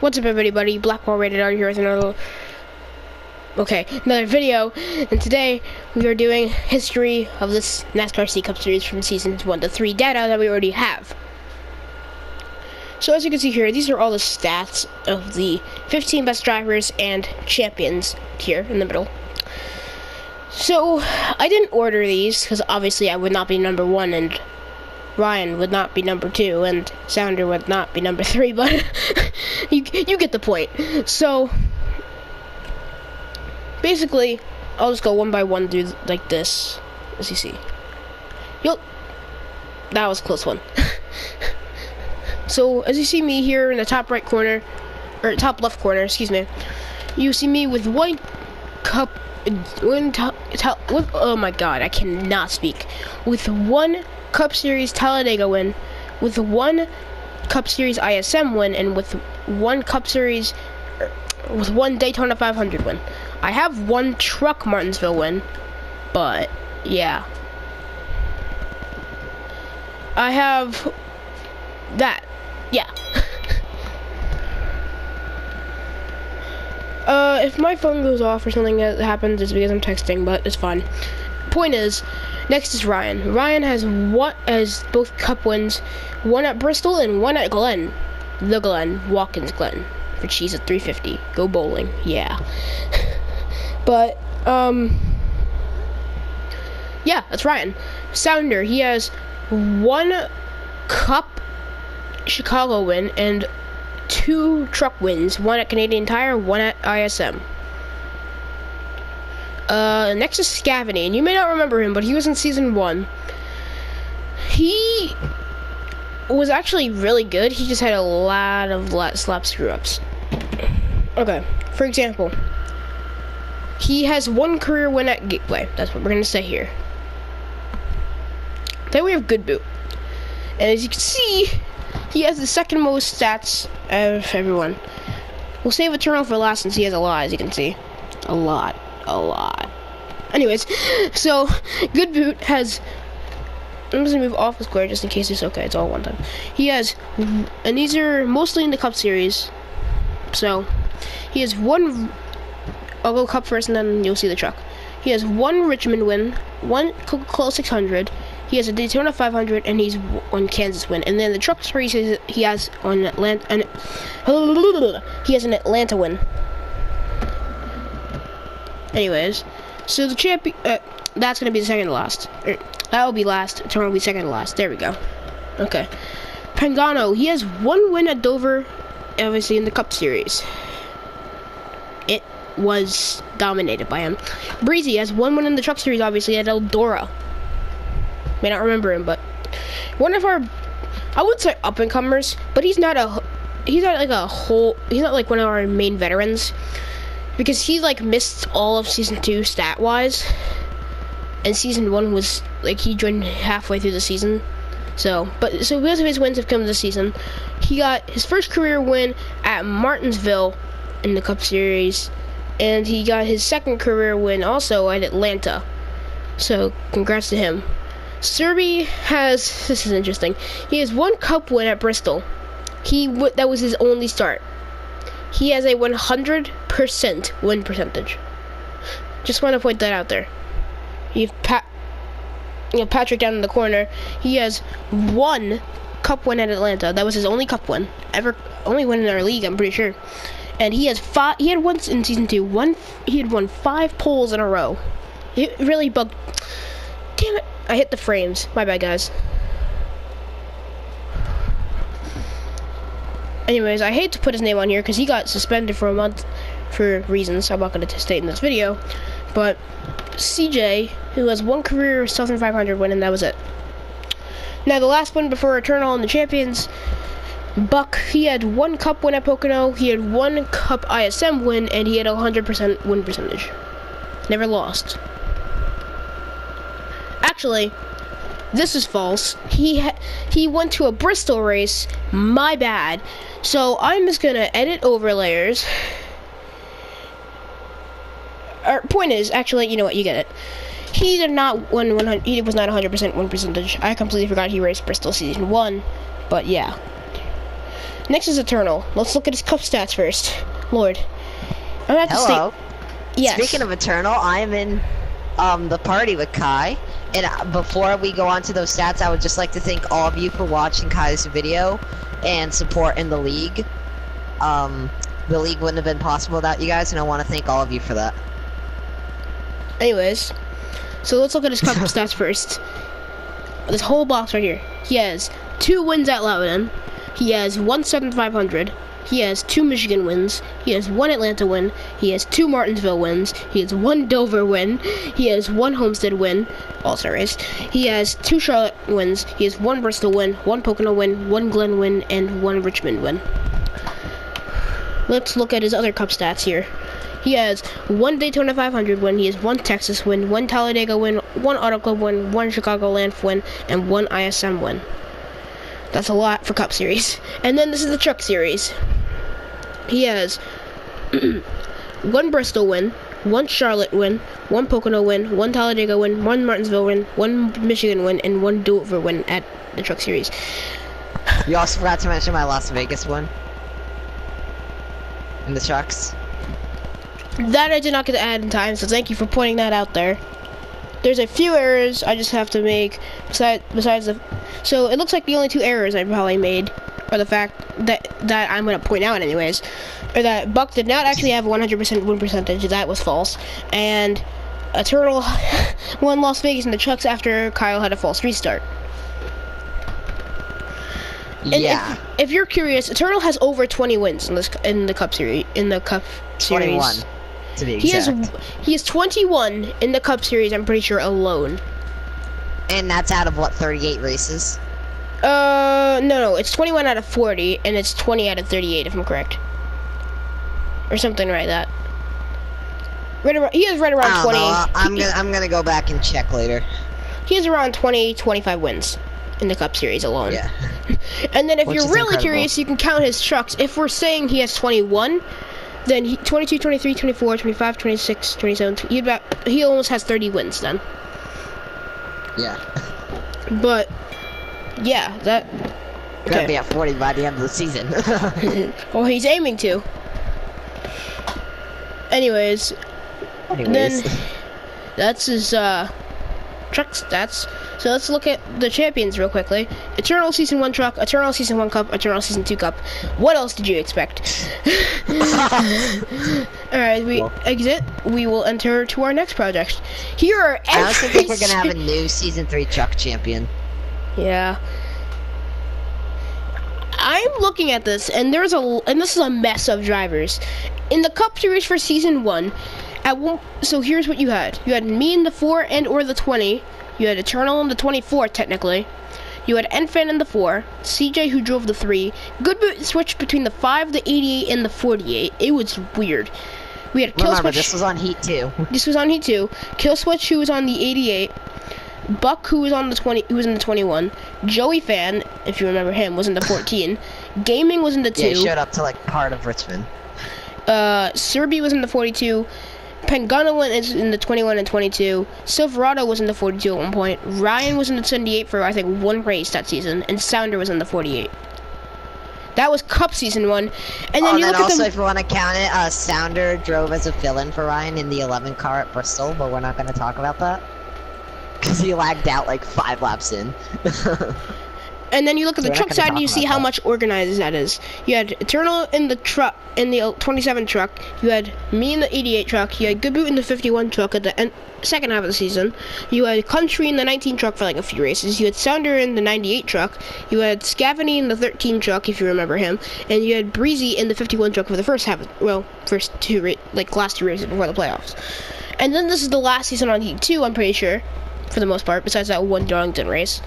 What's up, everybody? Blackball Rated R here with another video. And today we are doing history of this NASCAR C Cup series from seasons 1 to 3 data that we already have. So as you can see here, these are all the stats of the 15 best drivers and champions here in the middle. So I didn't order these because obviously I would not be number 1 and Ryan would not be number 2 and Sounder would not be number 3, but you get the point. So basically I'll just go one by one through like this, as you see. That was a close one. So as you see me here in the top right corner, or top left corner, excuse me, you see me with one cup, oh my god, I cannot speak, with one Cup Series Talladega win, with one Cup Series ISM win, and with one Cup Series, with one Daytona 500 win. I have one Truck Martinsville win, but yeah. I have that, yeah. If my phone goes off or something that happens, it's because I'm texting, but it's fine. Point is, next is Ryan. Ryan has both Cup wins, one at Bristol and one at Glen. The Glen, Watkins Glen, for cheese at 350. Go bowling, yeah. But yeah, that's Ryan. Sounder, he has one Cup Chicago win and 2 truck wins, one at Canadian Tire, one at ISM. Next is Scavany, and you may not remember him, but he was in season 1. He was actually really good. He just had a lot of slap screw-ups. Okay, for example, he has one career win at Gateway. That's what we're gonna say here. Then we have Good Boot, and as you can see, he has the second most stats of everyone. We'll save Eternal for last since he has a lot, as you can see. A lot. Anyways, so Good Boot has, I'm just gonna move off the square just in case it's okay, it's all one time. He has, and these are mostly in the Cup Series, so he has one, I'll go Cup first and then you'll see the truck. He has one Richmond win, one Coca-Cola 600, he has a Daytona 500, and he's on Kansas win. And then the truck series he has on Atlanta, and he has an Atlanta win. Anyways, so the champion, that's gonna be the second to last. That will be last. Eternal will be second to last. There we go. Okay. Pagano, he has one win at Dover, obviously in the Cup Series. It was dominated by him. Breezy has one win in the Truck Series, obviously at Eldora. May not remember him, but one of our, I would say up and comers, but he's not like one of our main veterans, because he like missed all of season 2 stat wise, and season 1 was like he joined halfway through the season. So most of his wins have come this season. He got his first career win at Martinsville in the Cup Series, and he got his second career win also at Atlanta. So congrats to him. Serby has, this is interesting, he has one Cup win at Bristol. That was his only start. He has a 100% win percentage. Just want to point that out there. You have Patrick down in the corner. He has one Cup win at Atlanta. That was his only Cup win ever, only win in our league, I'm pretty sure. And he has he had once in season 2. He had won 5 poles in a row. It really bugged. Damn it! I hit the frames. My bad, guys. Anyways, I hate to put his name on here because he got suspended for a month for reasons I'm not going to state in this video. But CJ, who has one career Southern 500 win, and that was it. Now, the last one before Eternal and the Champions, Buck, he had one Cup win at Pocono, he had one Cup ISM win, and he had a 100% win percentage. Never lost. Actually, this is false. He went to a Bristol race. My bad. So I'm just gonna edit overlayers. Point is, actually, you know what? You get it. He did not win 100. He was not 100% win percentage. I completely forgot he raced Bristol season 1. But yeah. Next is Eternal. Let's look at his cup stats first. Lord. I'm gonna have to Hello. Yes. Speaking of Eternal, I'm in the party with Kai. And before we go on to those stats, I would just like to thank all of you for watching Kai's video and support in the league. The league wouldn't have been possible without you guys, and I want to thank all of you for that. Anyways, so let's look at his cup stats first. This whole box right here. He has 2 wins at Loudon. He has 1 7,500. He has 2 Michigan wins. He has 1 Atlanta win. He has 2 Martinsville wins. He has 1 Dover win. He has 1 Homestead win. All-Star race. He has 2 Charlotte wins. He has 1 Bristol win, 1 Pocono win, 1 Glen win, and 1 Richmond win. Let's look at his other cup stats here. He has 1 Daytona 500 win. He has 1 Texas win, 1 Talladega win, 1 Auto Club win, 1 Chicagoland win, and 1 ISM win. That's a lot for Cup Series. And then this is the Truck Series. He has 1 Bristol win, 1 Charlotte win, 1 Pocono win, 1 Talladega win, 1 Martinsville win, 1 Michigan win, and 1 Dover win at the Truck Series. You also forgot to mention my Las Vegas one. In the trucks. That I did not get to add in time, so thank you for pointing that out there. There's a few errors I just have to make besides the... So it looks like the only 2 errors I probably made are the fact that I'm going to point out anyways, or that Buck did not actually have 100% win percentage. That was false. And Eternal won Las Vegas in the trucks after Kyle had a false restart. And Yeah. If you're curious, Eternal has over 20 wins in the Cup Series. 21, to be exact. He has 21 in the Cup Series. I'm pretty sure alone. And that's out of what, 38 races? No, it's 21 out of 40, and it's 20 out of 38 if I'm correct, or something like that. He has right around 20. I'm gonna go back and check later. He has around 20-25 wins in the Cup Series alone. Yeah. And then if Which you're is really incredible. curious, you can count his trucks. If we're saying he has 21, then 22, 23, 24, 25, 26, 27, he almost has 30 wins then. Yeah. But, yeah, that... Gonna be at 40 by the end of the season. Well, he's aiming to. Anyways, then that's his truck stats. So let's look at the champions real quickly. Eternal Season 1 Truck, Eternal Season 1 Cup, Eternal Season 2 Cup. What else did you expect? Alright, we exit. We will enter to our next project. Here are I also think we're gonna have a new Season 3 truck champion. Yeah. I'm looking at this, and this is a mess of drivers. In the Cup Series for Season 1, so here's what you had. You had me in the 4 and or the 20. You had Eternal in the 24, technically. You had Enfan in the 4. CJ, who drove the 3. Goodboot switched between the 5, the 88, and the 48. It was weird. We had Killswitch. Remember, this was on Heat 2. This was on Heat 2. Killswitch, who was on the 88. Buck, who was on the 20, who was in the 21. Joey Fan, if you remember him, was in the 14. Gaming was in the 2. Yeah, he showed up to like part of Richmond. Serby was in the 42. Pangana is in the 21 and 22. Silverado was in the 42 at one point. Ryan was in the 78 for I think 1 race that season, and Sounder was in the 48. That was Cup Season 1. And then you look at also, them. if you want to count it, Sounder drove as a fill-in for Ryan in the 11 car at Bristol, but we're not going to talk about that. Because he lagged out like 5 laps in. And then you look at the We're not truck gonna side talk and you see about how that. much organized that is. You had Eternal in the truck, in the 27 truck. You had me in the 88 truck. You had Goodboot in the 51 truck at the second half of the season. You had Country in the 19 truck for like a few races. You had Sounder in the 98 truck. You had Scavany in the 13 truck, if you remember him. And you had Breezy in the 51 truck for the first half, last 2 races before the playoffs. And then this is the last season on Heat 2, I'm pretty sure, for the most part, besides that one Darlington race.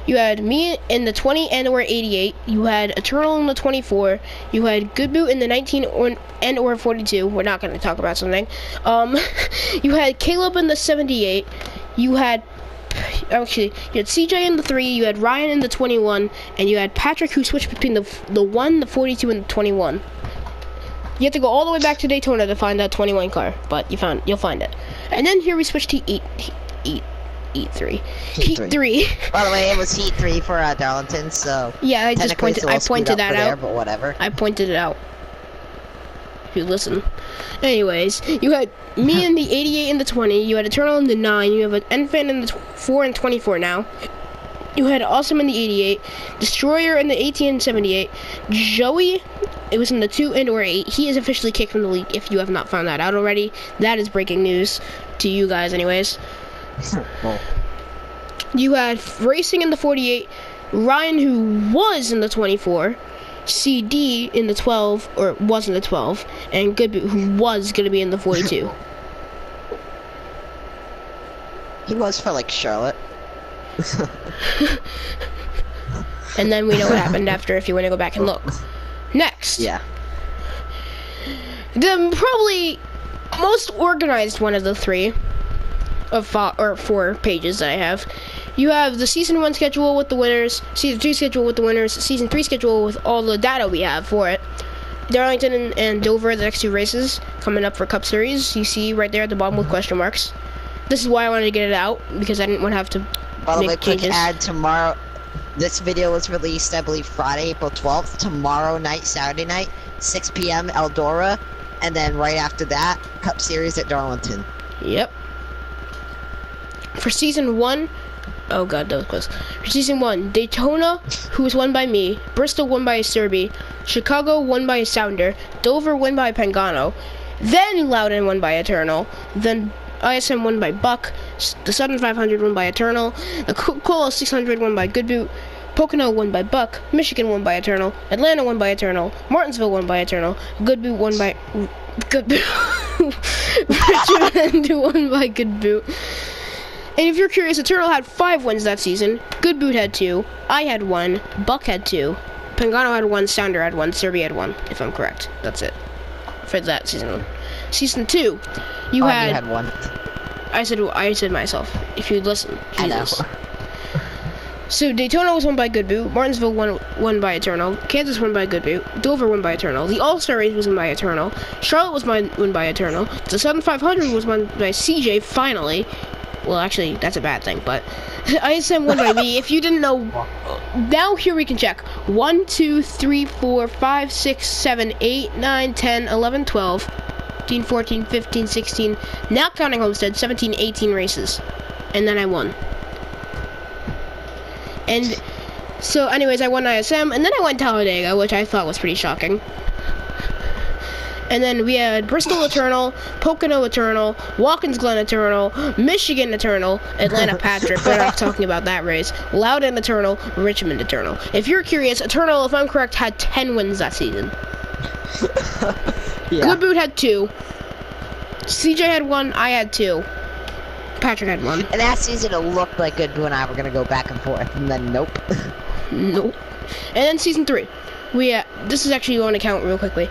You had me in the 20 and or 88. You had Eternal in the 24. You had Goodboot in the 19 and or 42. We're not going to talk about something. You had Caleb in the 78. You had CJ in the 3. You had Ryan in the 21, and you had Patrick, who switched between the 1, the 42, and the 21. You have to go all the way back to Daytona to find that 21 car, but you'll find it. And then here we switch to 8. Heat 3. Heat Heat 3. By the way, it was Heat 3 for Darlington, so Yeah, I just technically pointed. it's a I little speed pointed up that for there, out. but whatever. I pointed it out. If you listen. Anyways, you had me in the 88 and the 20. You had Eternal in the 9. You have an Enfant in the 4 and 24 now. You had Awesome in the 88. Destroyer in the 18 and 78. Joey, it was in the 2 and or 8. He is officially kicked from the league if you have not found that out already. That is breaking news to you guys anyways. Well, You had Racing in the 48. Ryan, who was in the 24. CD in the 12, or was in the 12, and Goodboot, who was going to be in the 42. he was for like Charlotte. And then we know what happened after if you want to go back and look. Next. Yeah. The probably most organized one of the 3 of 4 pages that I have. You have the Season 1 schedule with the winners, Season 2 schedule with the winners, Season 3 schedule with all the data we have for it. Darlington and Dover, the next 2 races, coming up for Cup Series. You see right there at the bottom with question marks. This is why I wanted to get it out, because I didn't want to have to By the way, make quick changes. ad, tomorrow, this video was released, I believe, Friday, April 12th. Tomorrow night, Saturday night, 6 p.m. Eldora, and then right after that, Cup Series at Darlington. Yep. For Season 1, oh god, that was close. For Season 1, Daytona, who was won by me, Bristol won by Serby, Chicago won by Sounder, Dover won by Pagano, then Loudon won by Eternal, then ISM won by Buck, the Southern 500 won by Eternal, the Cola 600 won by Goodboot, Pocono won by Buck, Michigan won by Eternal, Atlanta won by Eternal, Martinsville won by Eternal, Goodboot won by Goodboot, Richmond won by Goodboot. And if you're curious, Eternal had 5 wins that season. Goodboot had 2. I had 1. Buck had 2. Pagano had 1. Sounder had 1. Serby had 1, if I'm correct. That's it for that season 1. Season 2, you had 1. I said myself. If you'd listen, Jesus. I know. So Daytona was won by Goodboot. Martinsville won by Eternal. Kansas won by Goodboot. Dover won by Eternal. The All-Star race was won by Eternal. Charlotte was won by Eternal. The Southern 500 was won by CJ finally. Well, actually, that's a bad thing, but ISM won by me. If you didn't know, now here we can check. 1, 2, 3, 4, 5, 6, 7, 8, 9, 10, 11, 12, 13, 14, 15, 16, not counting Homestead, 17, 18 races. And then I won. And so, anyways, I won ISM, and then I won Talladega, which I thought was pretty shocking. And then we had Bristol Eternal, Pocono Eternal, Watkins Glen Eternal, Michigan Eternal, Atlanta Patrick, we're not talking about that race, Loudon Eternal, Richmond Eternal. If you're curious, Eternal, if I'm correct, had 10 wins that season. Yeah. Goodboot had 2. CJ had 1, I had 2. Patrick had 1. And that season, it looked like Goodboot and I were gonna go back and forth, and then nope. Nope. And then Season 3. This is actually going to count real quickly.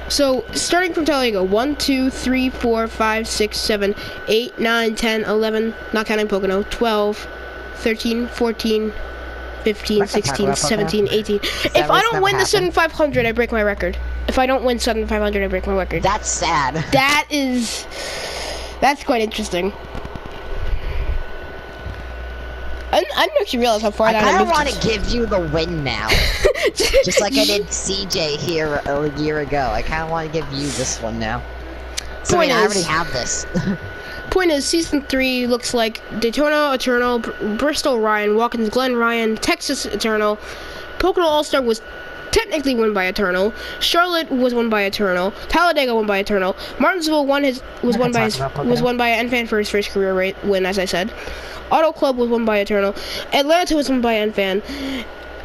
So, starting from Talladega, 1, 2, 3, 4, 5, 6, 7, 8, 9, 10, 11, not counting Pocono, 12, 13, 14, 15, 16, 17, 18. If I don't win the Southern 500, I break my record. If I don't win Southern 500, I break my record. That's sad. That's quite interesting. I didn't actually realize how far I down kind I of moved. want to give you the win now. Just like I did CJ here a year ago. I kind of want to give you this one now. So I already have this. Point is, Season 3 looks like Daytona Eternal, Bristol Ryan, Watkins Glen Ryan, Texas Eternal, Pocono All-Star was technically won by Eternal, Charlotte was won by Eternal, Talladega won by Eternal, Martinsville was won by Enfant for his first career win, as I said. Auto Club was won by Eternal, Atlanta was won by Enfant,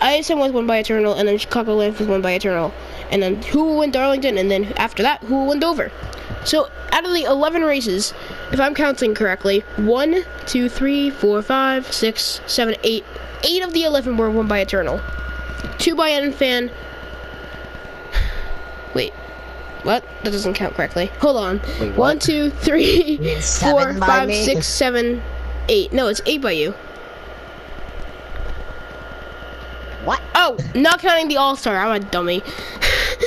ISM was won by Eternal, and then Chicago Land was won by Eternal. And then who will win Darlington, and then after that, who will win Dover? So, out of the 11 races, if I'm counting correctly, 1, 2, 3, 4, 5, 6, 7, 8. 8 of the 11 were won by Eternal. 2 by Enfant. Wait. What? That doesn't count correctly. Hold on. Wait, 1, 2, 3, 4, 5, 6, 7, 8. No, it's 8 by you. What? Oh, not counting the All-Star. I'm a dummy.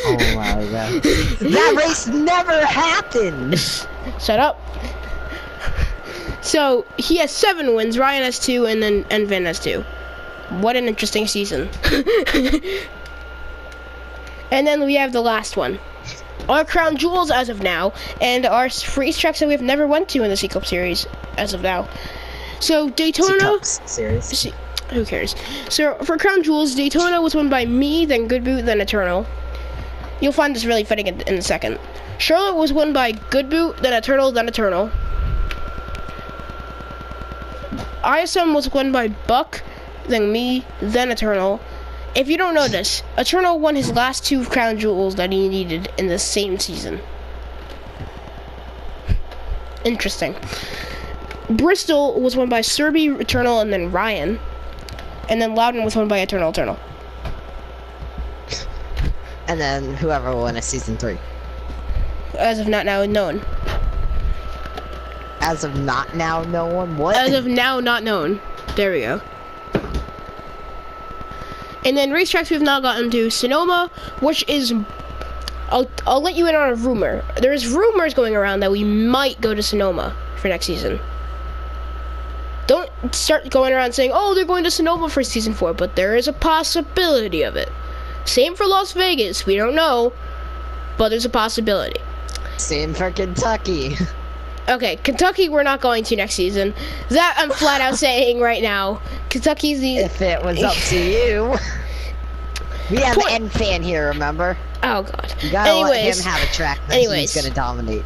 Oh my god. That race never happened! Shut up. So he has 7 wins, Ryan has 2, and Vin has 2. What an interesting season. And then we have the last one. Our crown jewels as of now, and our racetracks that we've never went to in the C-Cup series as of now. So Daytona series. Who cares? So for crown jewels, Daytona was won by me, then Good Boot, then Eternal. You'll find this really fitting in a second. Charlotte was won by Good Boot, then Eternal, then Eternal. ISM was won by Buck, then me, then Eternal. If you don't know this, Eternal won his last 2 crown jewels that he needed in the same season. Interesting. Bristol was won by Serby, Eternal, and then Ryan. And then Loudon was won by Eternal. And then whoever will win a season 3. As of not now known. As of not now known? What? As of now not known. There we go. And then racetracks we've now gotten to Sonoma, which is, I'll let you in on a rumor. There's rumors going around that we might go to Sonoma for next season. Don't start going around saying, oh, they're going to Sonoma for season 4, but there is a possibility of it. Same for Las Vegas, we don't know, but there's a possibility. Same for Kentucky. Okay, Kentucky we're not going to next season. That I'm flat out saying right now. Kentucky's the... If it was up to you. We have an N fan here, remember? Oh, God. You gotta let him have a track that he's gonna dominate.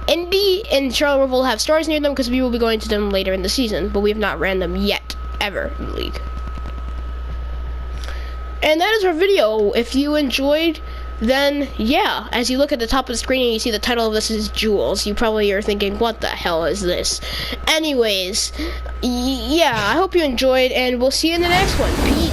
Indy and Charlotte will have stars near them because we will be going to them later in the season, but we have not ran them yet, ever, in the league. And that is our video. If you enjoyed, then yeah, as you look at the top of the screen and you see the title of this is Jewels, you probably are thinking, what the hell is this? Anyways, yeah, I hope you enjoyed, and we'll see you in the next one. Peace.